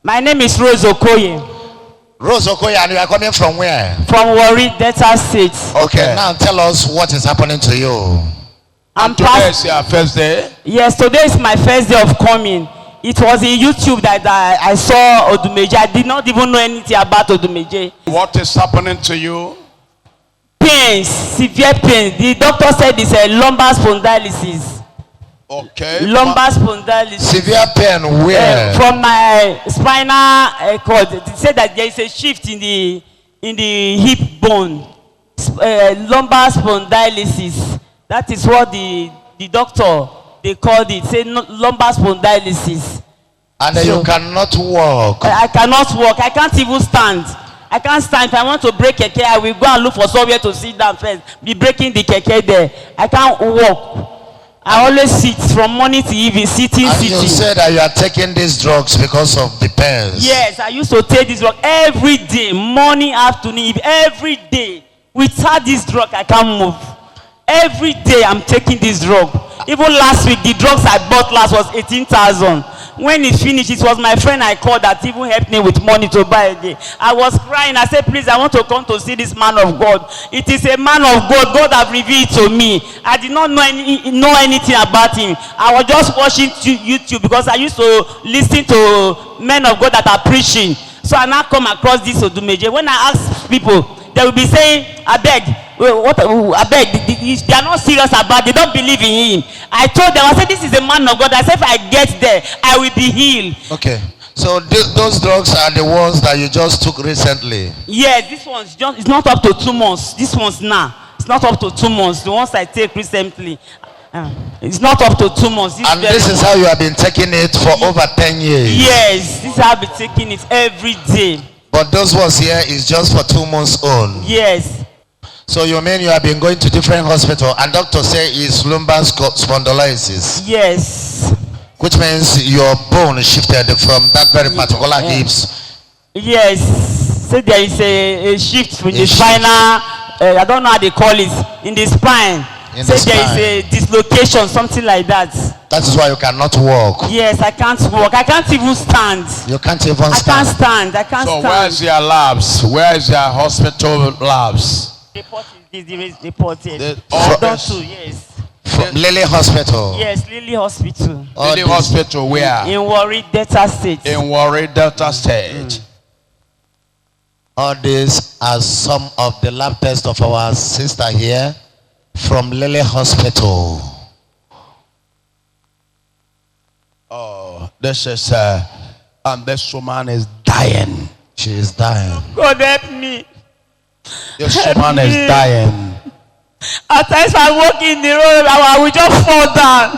My name is Rose Okoye. Rose Okoye, and you are coming from where? From Warri, Delta State. Okay, now tell us what is happening to you. Today is your first day? Yes, today is my first day of coming. It was in YouTube that I saw odumeje. I did not even know anything about odumeje. What is happening to you? Pains, severe pain. The doctor said it's a lumbar spondylosis. Okay. Lumbar spondylosis. Severe pain where? From my spinal cord. They said that there is a shift in the hip bone. Lumbar spondylosis. That is what the doctor they called it. Say lumbar spondylosis. And so, you cannot walk. I cannot walk. I can't even stand. I can't stand. If I want to break keke, I will go and look for somewhere to sit down first. Be breaking the keke there. I can't walk. I always sit from morning to evening, sitting. You said that you are taking these drugs because of the pains. Yes, I used to take this drug every day, morning, afternoon, every day. Without this drug, I can't move. Every day, I'm taking this drug. Even last week, the drugs I bought last was 18,000. When it finished, it was my friend I called that even helped me with money to buy again. I was crying. I said, please, I want to come to see this man of God. It is a man of God. God has revealed to me. I did not know anything about him. I was just watching YouTube because I used to listen to men of God that are preaching. So I now come across this odumeje. When I ask people, they will be saying, I beg. I beg, they are not serious about it. They don't believe in him. I told them, I said, this is a man of God. I said, if I get there, I will be healed. Okay. So those drugs are the ones that you just took recently? Yeah, this one's just, it's not up to 2 months. This one's now. It's not up to 2 months. The ones I take recently. It's not up to 2 months. This is how you have been taking it for over 10 years? Yes, this is how I've been taking it every day. But those ones here is just for 2 months on? Yes. So you mean you have been going to different hospitals and doctors say it's lumbar spondylosis? Yes. Which means your bone shifted from that very particular hips? Yes. So there is a shift in the spinal, I don't know how they call it, in the spine. So there is a dislocation, something like that. That is why you cannot walk? Yes, I can't walk. I can't even stand. You can't even stand? I can't stand. I can't stand. So where's your labs? Where is your hospital labs? Report is reported. Yes. From Lily Hospital? Yes, Lily Hospital. Lily Hospital where? In Warri, Delta State. In Warri, Delta State. All these are some of the lab tests of our sister here from Lily Hospital. Oh, this is and this woman is dying. She is dying. God help me. This woman is dying. At times I walk in the road, I will just fall down.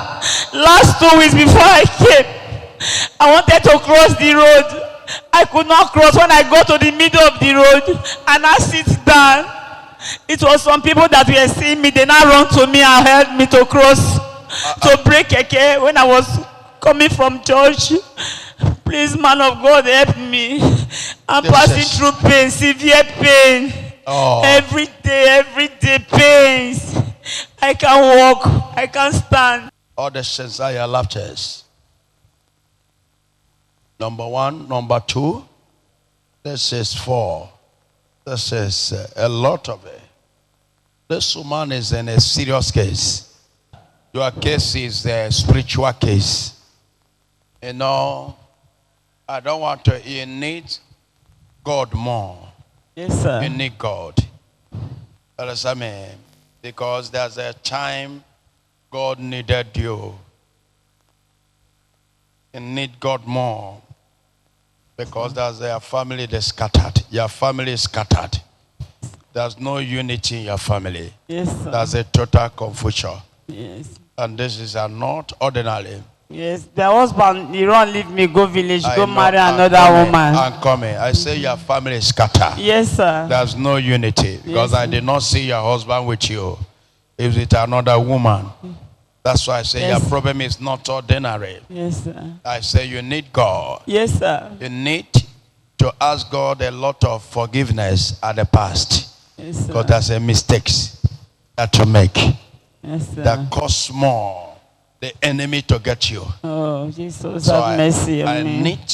Last 2 weeks before I came, I wanted to cross the road. I could not cross. When I go to the middle of the road and I sit down, it was some people that were seeing me. They now run to me and help me to cross, to break keke when I was coming from church. Please, man of God, help me. I'm passing through pain, severe pain. Oh. Every day pains. I can't walk. I can't stand. All the sins are your laughters. Number 1, number 2. This is 4. This is a lot of it. This woman is in a serious case. Your case is a spiritual case. You know, I don't want to. You need God more. Yes, sir. You need God. Understand me? Because there's a time God needed you. You need God more. Because there's a family that's scattered. Your family is scattered. There's no unity in your family. Yes, sir. There's a total confusion. Yes. And this is not ordinary. Yes, the husband, he run leave me, go village, go marry another woman. I'm coming. I say your family is scattered. Yes, sir. There's no unity. Because I did not see your husband with you. If it's another woman. That's why I say your problem is not ordinary. Yes, sir. I say you need God. Yes, sir. You need to ask God a lot of forgiveness at the past. Yes, sir. Because there's a mistakes that you make. Yes, sir. That cost more the enemy to get you. Oh, Jesus, So have mercy on I me. need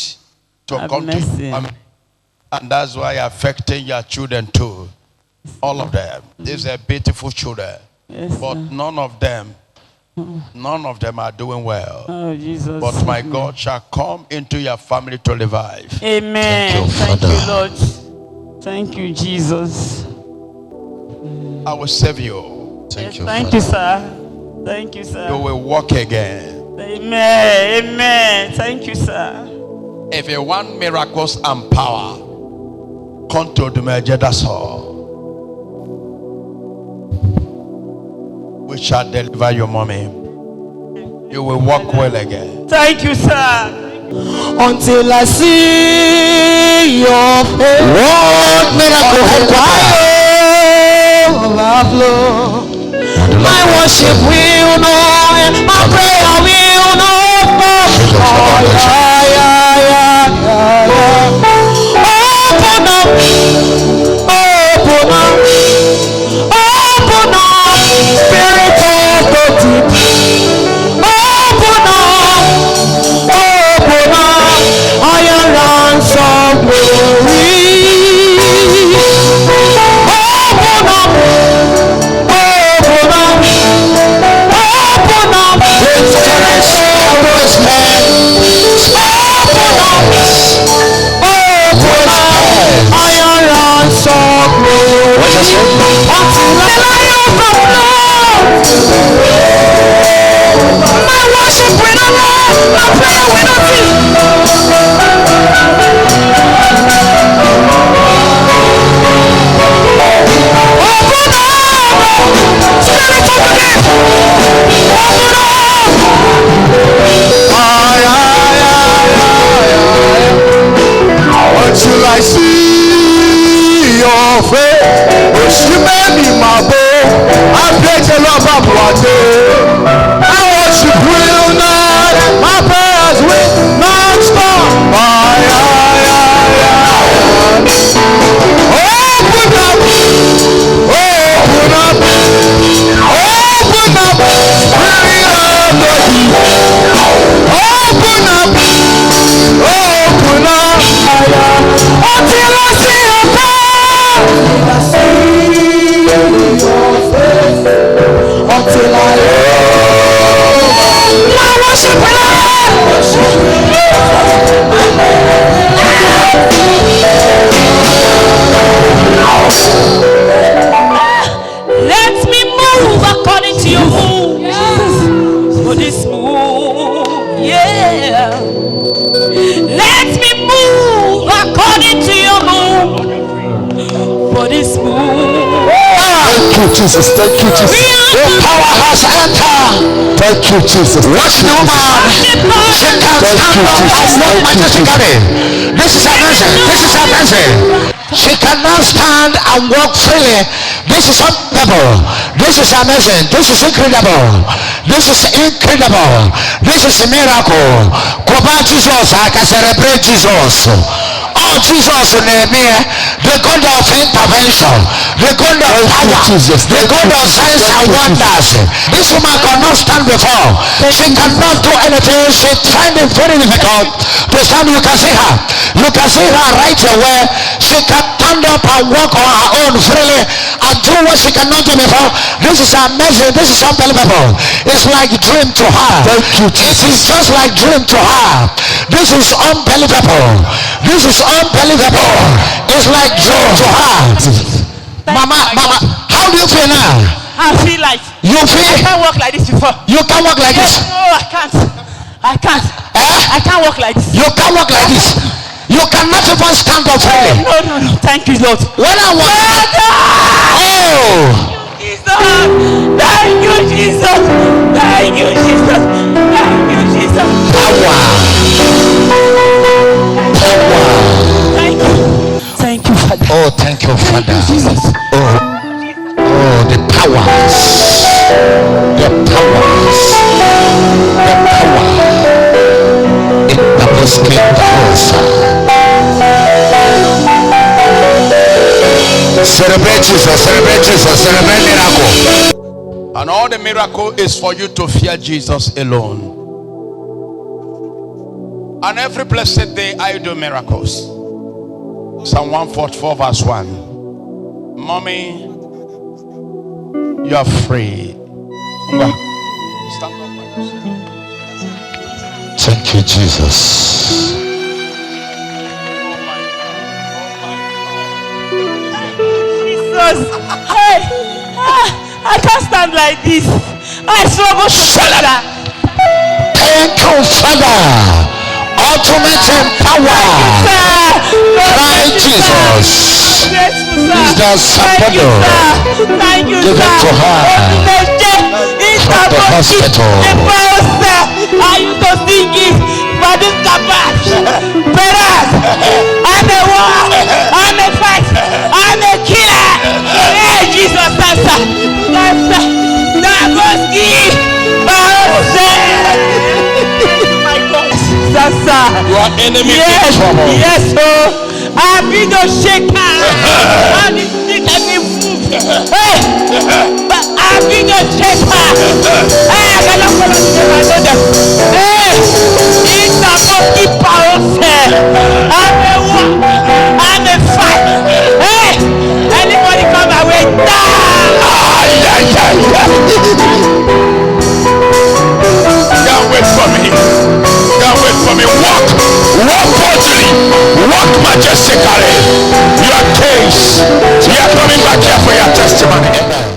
to Have come to mercy. your family. And that's why affecting your children too. All of them. These are beautiful children. Yes, But sir. none of them are doing well. Oh, Jesus. But my God shall come into your family to revive. Amen. Thank Thank you, you, Lord. Thank you, Jesus. I will save you. Thank Yes, you, thank Father. you, sir. Thank you, You sir. will walk again. Amen. Amen. Thank you, sir. If you want miracles and power, come to odumeje, that's all. We shall deliver your mommy. You will walk well again. Thank you, sir. Until I see your face. What miracle headquarters? Overflow. My worship will know, and my prayer will know. Oh, yeah. Open up, open up, open up, Spirit of the deep. Open up, iron lands of glory. Open up, until I see your face. Oh, she made me my bow. I pray to love of what I worship will not, my prayers will not stop. Open up, open up, open up, Spirit of the deep. Open up, open up, until I see your face. Until I my worship will Let me move according to your move. For this move, yeah. Let me move according to your move. For this move. Thank you, Jesus. Thank you, Jesus. Your power has entered. Thank you, Jesus. Watch no man. She can stand up and walk majestically. This is amazing. This is amazing. She can now stand and walk freely. This is unbelievable. This is amazing. This is incredible. This is incredible. This is a miracle. Come on, Jesus. I can celebrate Jesus. Oh, Jesus, the God of intervention, the God of power, the God of signs and wonders. This woman cannot stand before. She cannot do anything. She find it very difficult to stand. You can see her. You can see her right away. She can stand up and walk on her own freely and do what she cannot do before. This is amazing. This is unbelievable. It's like dream to her. Thank you. It is just like dream to her. This is unbelievable. This is unbelievable. It's like dream to her. Mama, how do you feel now? I feel like You I feel can't walk like this before. you can walk like this. No, I can't. I can't. Eh? I can't walk like this. You can walk like this. You cannot even stand up freely. No. Thank you, Lord. When I was Jesus. Thank you, Jesus. Thank you, Jesus. Thank you, Jesus. power. Thank you. Thank you, Father. Oh, thank you, Father. Oh, the powers. The powers. The power. In the skin Celebrate Jesus, celebrate Jesus, celebrate miracle. And all the miracle is for you to fear Jesus alone. And every blessed day I do miracles. Psalm 144 verse 1. Mommy, you are free. Stand up. Thank you, Jesus. Jesus. Hey, I can't stand like this. I struggle to stand that. Thank you, Father. Ultimate in power. Thank Jesus. Is the Sapado. Thank you, Give it to her. From the hospital. I used to sing it, but this capash. Beras, I'm a war, I'm a fight, I'm a killer. Hey, Jesus, that's Nagoski. My God, Sasa. Your enemy Yes, in trouble. yes, oh. I've been a shaker. How did you let me move? Hey, but I've been a shaker. Hey, I cannot follow the name. Hey, it's a monkey power. I'm a war. I'm a fight. Hey, anybody come my way? Can't wait for me. Can't wait for me. Walk boldly. Walk majestically. Your case. You are coming back here for your testimony.